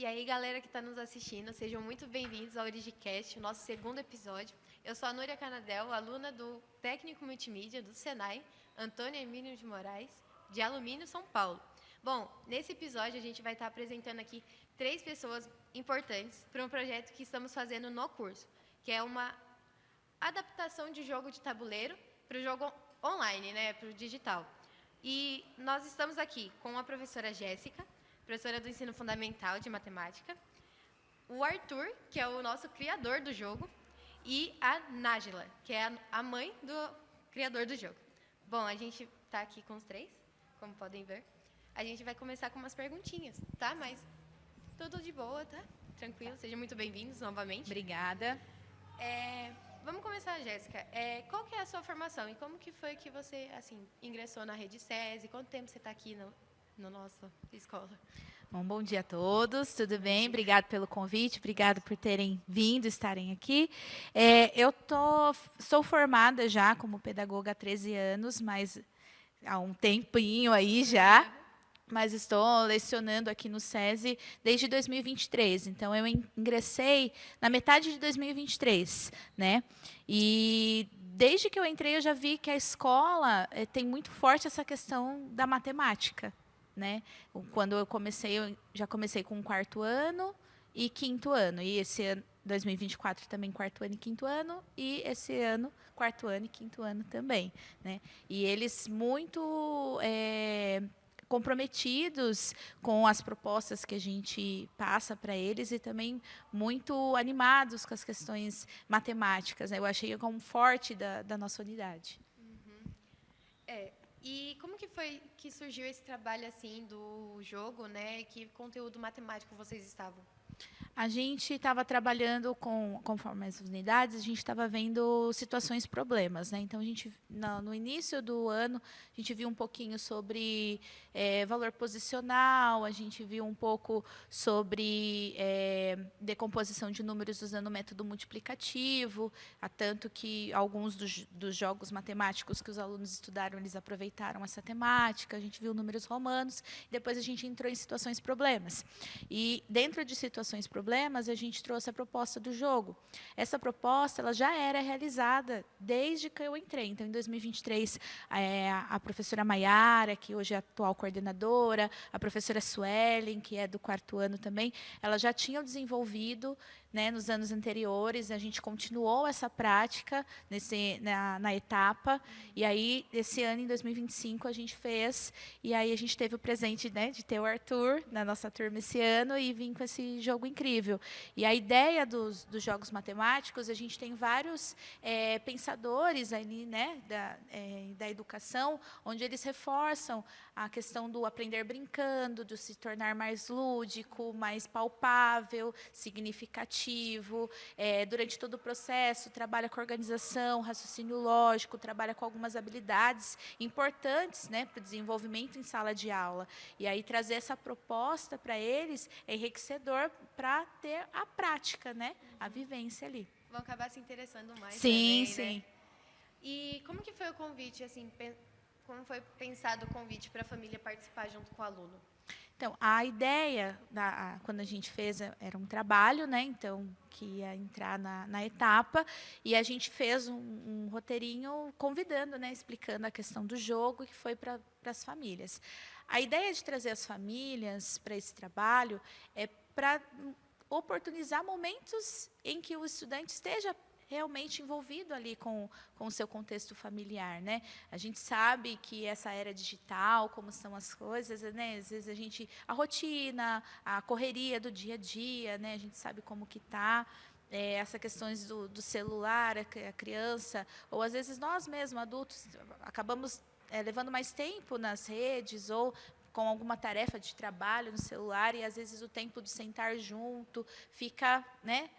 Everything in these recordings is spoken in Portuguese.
aí, galera que está nos assistindo, sejam muito bem-vindos ao Origicast, o nosso segundo episódio. Eu sou a Núria Canadel, aluna do Técnico Multimídia do Senai, Antônio Emílio de Moraes, de Alumínio, São Paulo. Bom, nesse episódio a gente vai estar apresentando aqui 3 pessoas importantes para um projeto que estamos fazendo no curso, que é uma adaptação de jogo de tabuleiro para o jogo online, né, para o digital. E nós estamos aqui com a professora Jéssica, professora do Ensino Fundamental de Matemática, o Arthur, que é o nosso criador do jogo, e a Nájila, que é a mãe do criador do jogo. Bom, a gente está aqui com os 3, como podem ver. A gente vai começar com umas perguntinhas, tá? Mas tudo de boa, tá? Tranquilo, sejam muito bem-vindos novamente. Obrigada. Vamos começar, Jéssica. Qual que é a sua formação e como que foi que você ingressou na Rede SESI? Quanto tempo você está aqui na nossa escola? Bom dia a todos, tudo bem? Obrigado pelo convite, obrigado por terem vindo, estarem aqui. Sou formada já como pedagoga há 13 anos, mas há um tempinho aí já. Mas estou lecionando aqui no SESI desde 2023. Então, eu ingressei na metade de 2023, né? E desde que eu entrei, eu já vi que a escola tem muito forte essa questão da matemática, né? Quando eu já comecei com o 4º ano e 5º ano. E esse ano, 2024, também 4º ano e 5º ano. E esse ano, 4º ano e 5º ano também, né? E eles muito comprometidos com as propostas que a gente passa para eles e também muito animados com as questões matemáticas, né? Eu achei como forte da nossa unidade. E como que foi que surgiu esse trabalho do jogo, né? Que conteúdo matemático vocês estavam? A gente estava trabalhando conforme as unidades, a gente estava vendo situações, problemas, né? Então, no início do ano, a gente viu um pouquinho sobre valor posicional, a gente viu um pouco sobre decomposição de números usando o método multiplicativo, tanto que alguns dos jogos matemáticos que os alunos estudaram, eles aproveitaram essa temática, a gente viu números romanos, e depois a gente entrou em situações, problemas. E dentro de situações, problemas, a gente trouxe a proposta do jogo. Essa proposta ela já era realizada desde que eu entrei. Então, em 2023, a professora Maiara, que hoje é a atual coordenadora, a professora Suelen, que é do 4º ano também, elas já tinham desenvolvido, né, nos anos anteriores. A gente continuou essa prática na etapa. E aí, esse ano, em 2025, a gente fez. E aí, a gente teve o presente, né, de ter o Arthur na nossa turma esse ano e vir com esse jogo incrível. E a ideia dos jogos matemáticos, a gente tem vários pensadores ali, né, da educação, onde eles reforçam a questão do aprender brincando, de se tornar mais lúdico, mais palpável, significativo. Durante todo o processo, trabalha com organização, raciocínio lógico, trabalha com algumas habilidades importantes, né, para o desenvolvimento em sala de aula. E aí trazer essa proposta para eles é enriquecedor para ter a prática, né, a vivência ali. Vão acabar se interessando mais sim, também, sim. né? E como que foi o convite, como foi pensado o convite para a família participar junto com o aluno? Então, a ideia, quando a gente fez, era um trabalho, né? Então, que ia entrar na etapa, e a gente fez um roteirinho convidando, né? Explicando a questão do jogo, que foi para as famílias. A ideia de trazer as famílias para esse trabalho é para oportunizar momentos em que o estudante esteja realmente envolvido ali com o seu contexto familiar, né? A gente sabe que essa era digital, como são as coisas, né? Às vezes a rotina, a correria do dia a dia, né? A gente sabe como que está. Essas questões do celular, a criança, ou às vezes nós mesmos, adultos, acabamos levando mais tempo nas redes ou com alguma tarefa de trabalho no celular, e às vezes o tempo de sentar junto fica, né?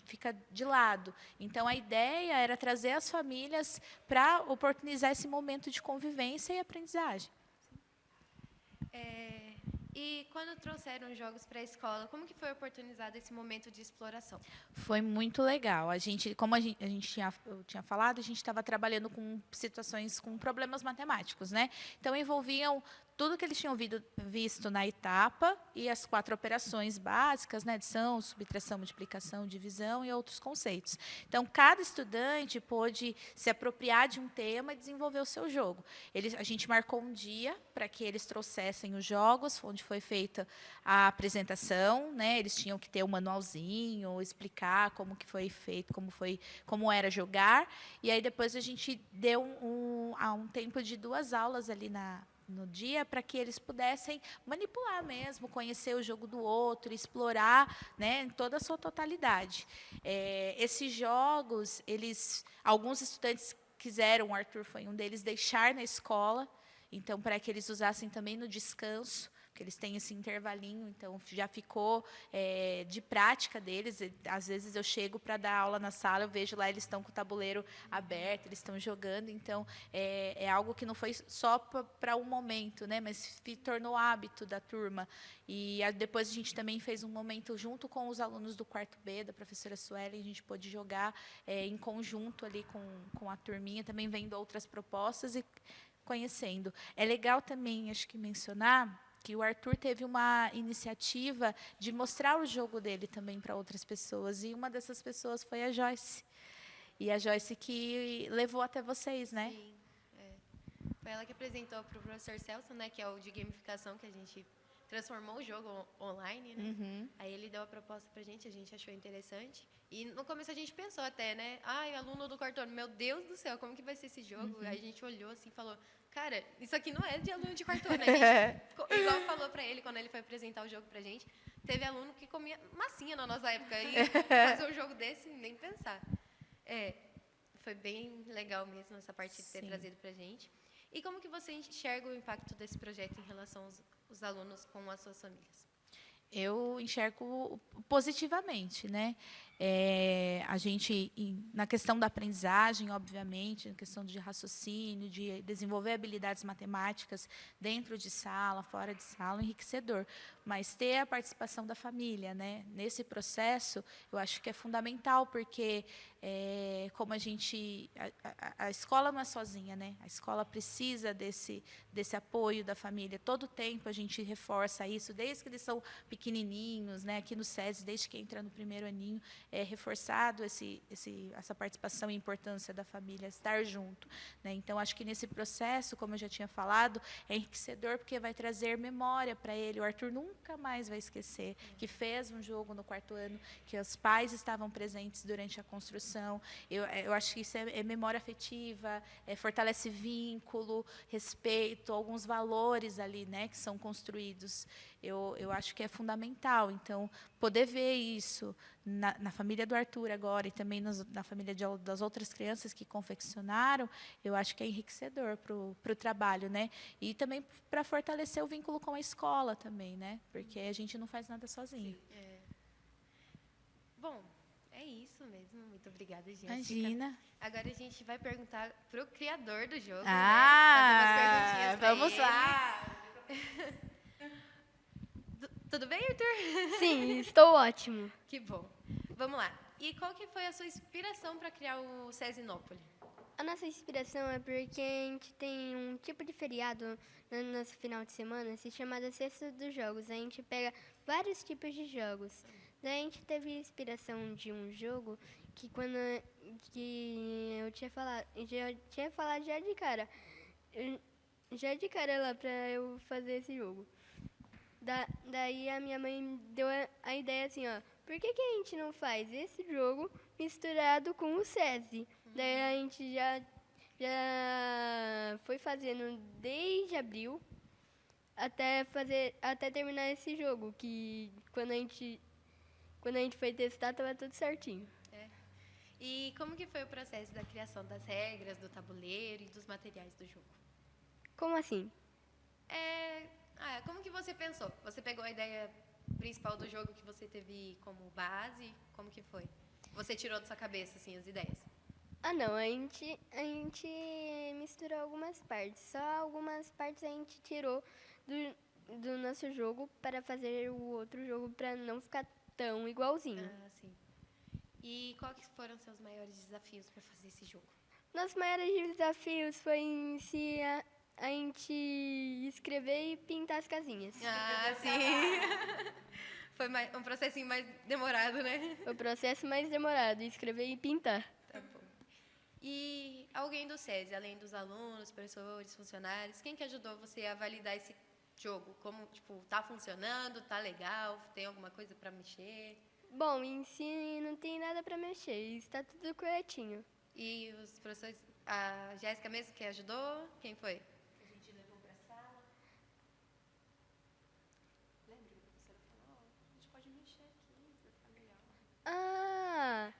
Fica de lado. Então, a ideia era trazer as famílias para oportunizar esse momento de convivência e aprendizagem. E quando trouxeram jogos para a escola, como que foi oportunizado esse momento de exploração? Foi muito legal. Como a gente tinha falado, a gente estava trabalhando com situações com problemas matemáticos, né? Então, envolviam tudo que eles tinham visto na etapa e as 4 operações básicas, né, adição, subtração, multiplicação, divisão e outros conceitos. Então, cada estudante pôde se apropriar de um tema e desenvolver o seu jogo. A gente marcou um dia para que eles trouxessem os jogos, onde foi feita a apresentação, né, eles tinham que ter um manualzinho, explicar como que foi feito, como era jogar, e aí depois a gente deu um tempo de 2 aulas ali no dia para que eles pudessem manipular mesmo, conhecer o jogo do outro, explorar, né, em toda a sua totalidade. Esses jogos, alguns estudantes quiseram, o Arthur foi um deles, deixar na escola, então para que eles usassem também no descanso, que eles têm esse intervalinho, então já ficou de prática deles. Às vezes eu chego para dar aula na sala, eu vejo lá, eles estão com o tabuleiro aberto, eles estão jogando, então é algo que não foi só para um momento, né, mas se tornou hábito da turma. E depois a gente também fez um momento junto com os alunos do 4º B, da professora Suelen, a gente pôde jogar em conjunto ali com a turminha, também vendo outras propostas e conhecendo. É legal também, acho que mencionar, que o Arthur teve uma iniciativa de mostrar o jogo dele também para outras pessoas. E uma dessas pessoas foi a Joyce. E a Joyce que levou até vocês, né? Sim. Foi ela que apresentou para o professor Celso, né, que é o de gamificação, que a gente transformou o jogo online, né? Uhum. Aí ele deu a proposta para a gente achou interessante. E no começo a gente pensou até, né? Aluno do 4º ano, meu Deus do céu, como que vai ser esse jogo? Aí a gente olhou assim e falou, cara, isso aqui não é de aluno de 4º ano. Igual falou para ele, quando ele foi apresentar o jogo pra gente, teve aluno que comia massinha na nossa época. E fazer um jogo desse, nem pensar. Foi bem legal mesmo essa parte de ter trazido pra gente. E como que você enxerga o impacto desse projeto em relação aos alunos com as suas famílias? Eu enxergo positivamente, né? A gente, na questão da aprendizagem, obviamente, na questão de raciocínio, de desenvolver habilidades matemáticas dentro de sala, fora de sala, enriquecedor. Mas ter a participação da família, né, nesse processo, eu acho que é fundamental, porque como a escola não é sozinha, né? A escola precisa desse apoio da família. Todo tempo a gente reforça isso, desde que eles são pequenininhos, né? Aqui no SESI, desde que entra no 1º aninho, é reforçado essa participação e importância da família estar junto, né? Então, acho que nesse processo, como eu já tinha falado, é enriquecedor, porque vai trazer memória para ele. O Arthur nunca mais vai esquecer que fez um jogo no 4º ano, que os pais estavam presentes durante a construção. Eu acho que isso é memória afetiva, fortalece vínculo, respeito, alguns valores ali, né, que são construídos. Eu acho que é fundamental. Então, poder ver isso na família do Arthur agora e também na família das outras crianças que confeccionaram, eu acho que é enriquecedor para o trabalho, né? E também para fortalecer o vínculo com a escola também, né? Porque a gente não faz nada sozinho. Bom, é isso mesmo. Muito obrigada, Jéssica. Imagina. Agora a gente vai perguntar para o criador do jogo, né? Fazer umas perguntinhas vamos lá. Tudo bem, Arthur? Sim, estou ótimo. Que bom. Vamos lá. E qual que foi a sua inspiração para criar o Sesinópolis? A nossa inspiração é porque a gente tem um tipo de feriado no nosso final de semana, se chamada Sexta dos Jogos. A gente pega vários tipos de jogos. Daí a gente teve inspiração de um jogo que eu tinha falado já de cara. Já de cara lá para eu fazer esse jogo. Daí a minha mãe deu a ideia assim, ó, por que a gente não faz esse jogo misturado com o SESI? Daí a gente já foi fazendo desde abril até terminar esse jogo, que quando a gente foi testar estava tudo certinho. E como que foi o processo da criação das regras, do tabuleiro e dos materiais do jogo? Como assim? Como que você pensou? Você pegou a ideia principal do jogo que você teve como base? Como que foi? Você tirou da sua cabeça, assim, as ideias? Não, a gente misturou algumas partes. Só algumas partes a gente tirou do nosso jogo para fazer o outro jogo, para não ficar tão igualzinho. Sim. E quais foram os seus maiores desafios para fazer esse jogo? Nossos maiores desafios foi em si a gente escrever e pintar as casinhas. Ah, sim. Foi um processinho mais demorado, né? Foi o processo mais demorado, escrever e pintar. Tá bom. E alguém do SESI, além dos alunos, professores, funcionários, quem que ajudou você a validar esse jogo? Como, tipo, tá funcionando, tá legal, tem alguma coisa para mexer? Bom, em si não tem nada para mexer, está tudo corretinho. E os professores, a Jéssica mesmo que ajudou, quem foi? Ah!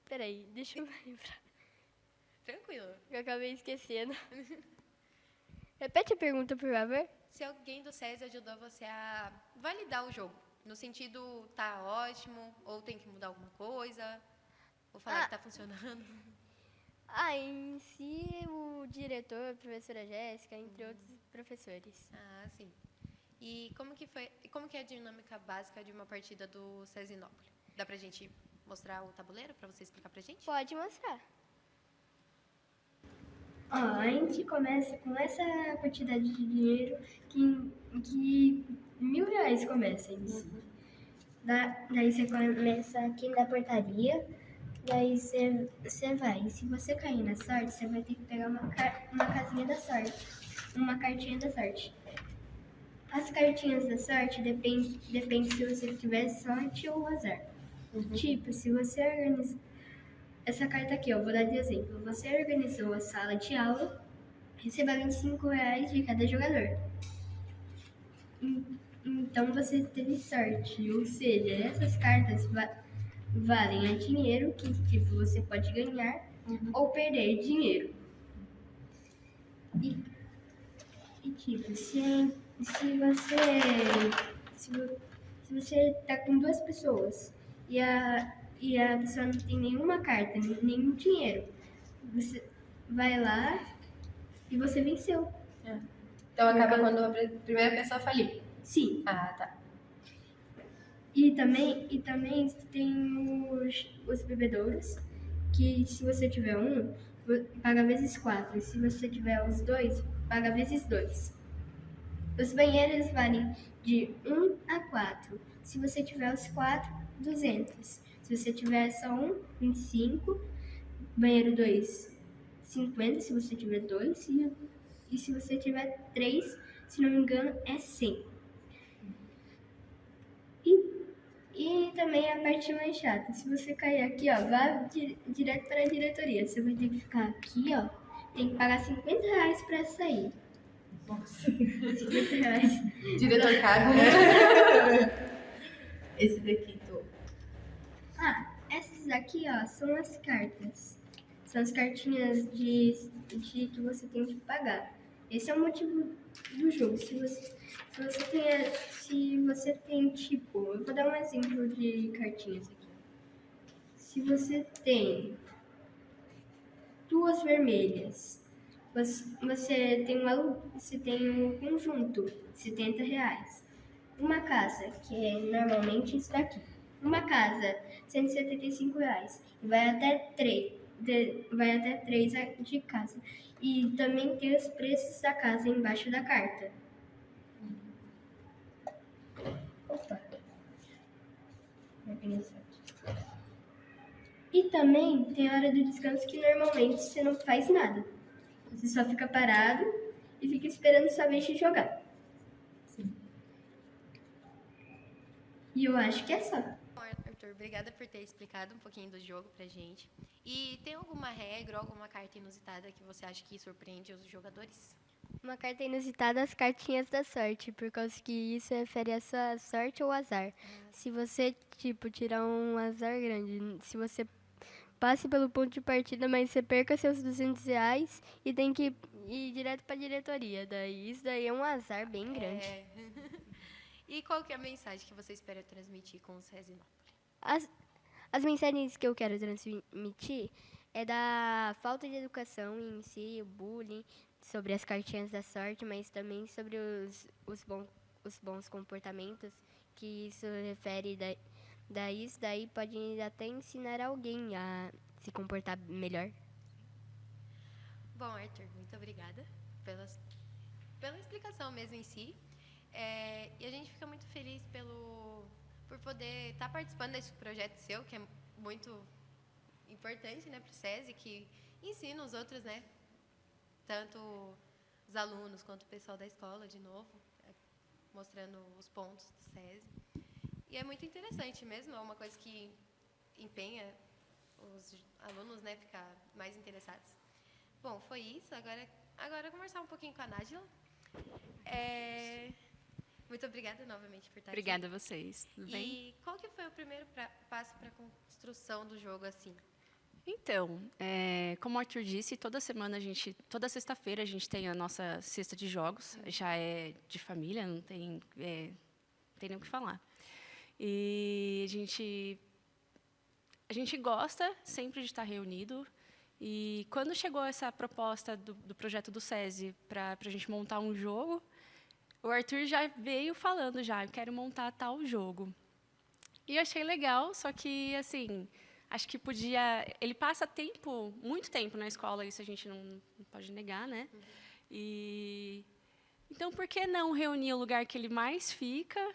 Peraí, deixa eu lembrar. Tranquilo. Eu acabei esquecendo. Repete a pergunta, por favor. Se alguém do SESI ajudou você a validar o jogo, no sentido tá ótimo, ou tem que mudar alguma coisa, ou falar que tá funcionando. Em si, o diretor, a professora Jéssica, entre outros professores. Ah, sim. E como que é a dinâmica básica de uma partida do Cesinópolis? Dá pra gente mostrar o tabuleiro pra você explicar pra gente? Pode mostrar. A gente começa com essa quantidade de dinheiro que R$ 1.000 começa isso. Daí você começa aqui na portaria, daí você vai. E se você cair na sorte, você vai ter que pegar uma casinha da sorte, uma cartinha da sorte. As cartinhas da sorte depende se você tiver sorte ou azar. Tipo, se você organizar... Essa carta aqui, eu vou dar de exemplo. Você organizou a sala de aula, receba R$ 25 de cada jogador. Então você teve sorte, ou seja, essas cartas valem a dinheiro, que tipo, você pode ganhar ou perder dinheiro. E tipo, se você tá com duas pessoas e a pessoa não tem nenhuma carta, nenhum dinheiro, você vai lá e você venceu. Então acaba quando a primeira pessoa falir. Sim. Ah, tá. E também tem os bebedouros, que se você tiver um, paga vezes 4. Se você tiver os dois, paga vezes 2. Os banheiros valem de 1 a 4. Se você tiver os 4, 200. Se você tiver só um, 25. Banheiro 2, 50, se você tiver 2. E se você tiver 3, se não me engano, é 100. E também a parte mais chata. Se você cair aqui, ó, vá direto para a diretoria. Você vai ter que ficar aqui, ó. Tem que pagar R$ 50 para sair. Nossa. R$ 50. Diretor Cago. Esse daqui, tô. Essas daqui, ó, são as cartas. São as cartinhas de que você tem que pagar. Esse é o motivo do jogo. Se você tem, tipo, eu vou dar um exemplo de cartinhas aqui. Se você tem duas vermelhas, você tem um conjunto, R$ 70. Uma casa, que é normalmente isso daqui. Uma casa, R$ 175. E vai até 3 de casa. E também tem os preços da casa embaixo da carta. Opa. E também tem a hora do descanso, que normalmente você não faz nada. Você só fica parado e fica esperando sua vez de jogar. Sim. E eu acho que é só. Arthur, obrigada por ter explicado um pouquinho do jogo pra gente. E tem alguma regra ou alguma carta inusitada que você acha que surpreende os jogadores? Uma carta inusitada, as cartinhas da sorte, por causa que isso refere a sua sorte ou azar. Se você, tipo, tirar um azar grande, se você passe pelo ponto de partida, mas você perca seus R$ 200 e tem que ir direto pra diretoria. Isso daí é um azar bem grande. E qual que é a mensagem que você espera transmitir com o Cesinópolis? As mensagens que eu quero transmitir é da falta de educação em si, o bullying, sobre as cartinhas da sorte, mas também sobre os bons comportamentos, que isso refere isso daí pode até ensinar alguém a se comportar melhor. Bom, Arthur, muito obrigada pela explicação mesmo em si. E a gente fica muito feliz por poder estar participando desse projeto seu, que é muito importante, né, para o SESI, que ensina os outros, né, tanto os alunos quanto o pessoal da escola, de novo, mostrando os pontos do SESI. E é muito interessante mesmo, é uma coisa que empenha os alunos, né, ficar mais interessados. Bom, foi isso. Agora conversar um pouquinho com a Nájila. Muito obrigada novamente por estar Obrigada aqui. a vocês. Tudo bem? E qual que foi o primeiro passo para a construção do jogo assim? Então, como o Arthur disse, toda sexta-feira a gente tem a nossa cesta de jogos. Já é de família, não tem nem o que falar. E a gente gosta sempre de estar reunido. E quando chegou essa proposta do projeto do SESI para a gente montar um jogo, o Arthur já veio falando eu quero montar tal jogo. E eu achei legal, só que, assim, acho que ele passa muito tempo na escola, isso a gente não pode negar, né? Então, por que não reunir o lugar que ele mais fica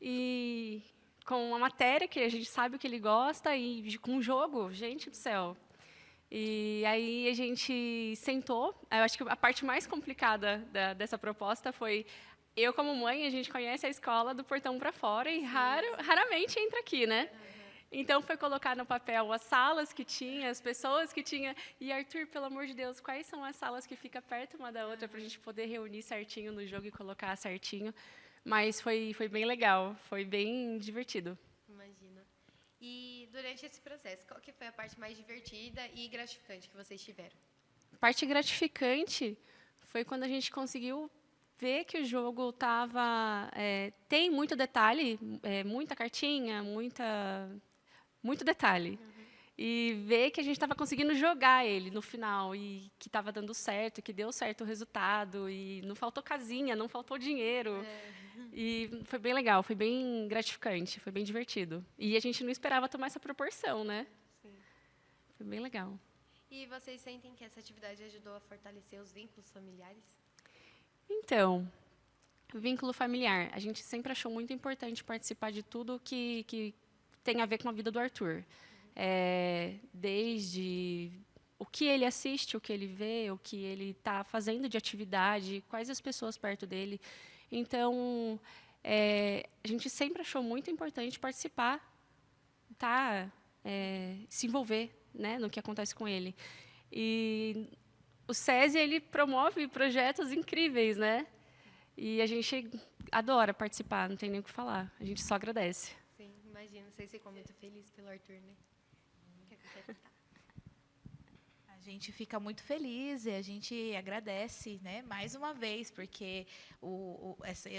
e com uma matéria que a gente sabe o que ele gosta e com um jogo? Gente do céu! E aí a gente sentou. Eu acho que a parte mais complicada dessa proposta foi eu, como mãe, a gente conhece a escola do portão para fora e raramente entra aqui, né? Então foi colocar no papel as salas que tinha, as pessoas que tinha. E Arthur, pelo amor de Deus, quais são as salas que ficam perto uma da outra para a gente poder reunir certinho no jogo e colocar certinho? Mas foi bem legal, foi bem divertido. Imagina. E durante esse processo, qual que foi a parte mais divertida e gratificante que vocês tiveram? A parte gratificante foi quando a gente conseguiu ver que o jogo tem muito detalhe, muita cartinha, muito detalhe. E ver que a gente estava conseguindo jogar ele no final e que estava dando certo, que deu certo o resultado e não faltou casinha, não faltou dinheiro. E foi bem legal, foi bem gratificante, foi bem divertido. E a gente não esperava tomar essa proporção, né? Sim. Foi bem legal. E vocês sentem que essa atividade ajudou a fortalecer os vínculos familiares? Então, vínculo familiar. A gente sempre achou muito importante participar de tudo que tem a ver com a vida do Arthur. Desde o que ele assiste, o que ele vê, o que ele está fazendo de atividade, quais as pessoas perto dele. Então, a gente sempre achou muito importante participar, se envolver, né, no que acontece com ele. E o SESI, ele promove projetos incríveis, né? E a gente adora participar, não tem nem o que falar. A gente só agradece. Sim, imagino. Vocês ficam muito felizes pelo Arthur, né? Quer complementar? A gente fica muito feliz e a gente agradece, né, mais uma vez, porque o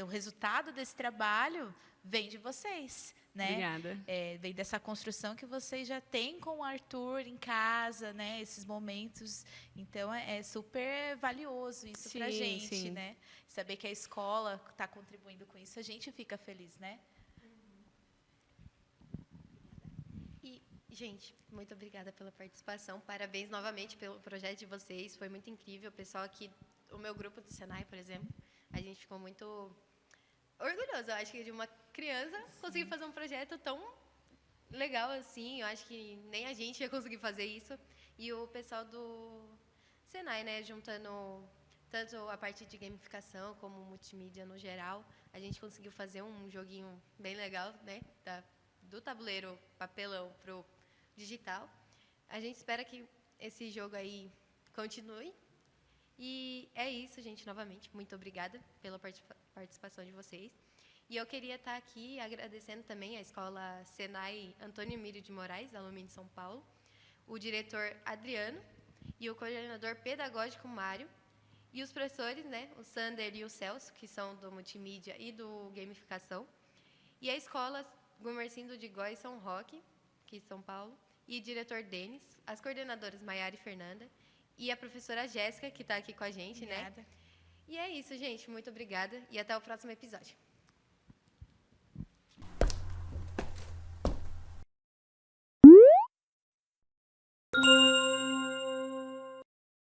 resultado desse trabalho vem de vocês, né? Obrigada. Vem dessa construção que vocês já têm com o Arthur em casa, né? Esses momentos. Então, é super valioso isso para a gente, sim. né? Saber que a escola está contribuindo com isso, a gente fica feliz, né? Gente, muito obrigada pela participação. Parabéns novamente pelo projeto de vocês. Foi muito incrível. O pessoal aqui, o meu grupo do Senai, por exemplo, a gente ficou muito orgulhoso. Eu acho que de uma criança conseguir fazer um projeto tão legal assim. Eu acho que nem a gente ia conseguir fazer isso. E o pessoal do Senai, né, juntando tanto a parte de gamificação como multimídia no geral, a gente conseguiu fazer um joguinho bem legal, né, do tabuleiro papelão pro digital. A gente espera que esse jogo aí continue. E é isso, gente, novamente. Muito obrigada pela participação de vocês. E eu queria estar aqui agradecendo também a Escola Senai Antônio Emílio de Moraes, alumínio de São Paulo, o diretor Adriano e o coordenador pedagógico Mário, e os professores, né, o Sander e o Celso, que são do multimídia e do gamificação, e a Escola Gumercindo de Góis São Roque, aqui em São Paulo, e o diretor Denis, as coordenadoras Maiara e Fernanda, e a professora Jéssica, que está aqui com a gente, Obrigada. né? E é isso, gente. Muito obrigada e até o próximo episódio.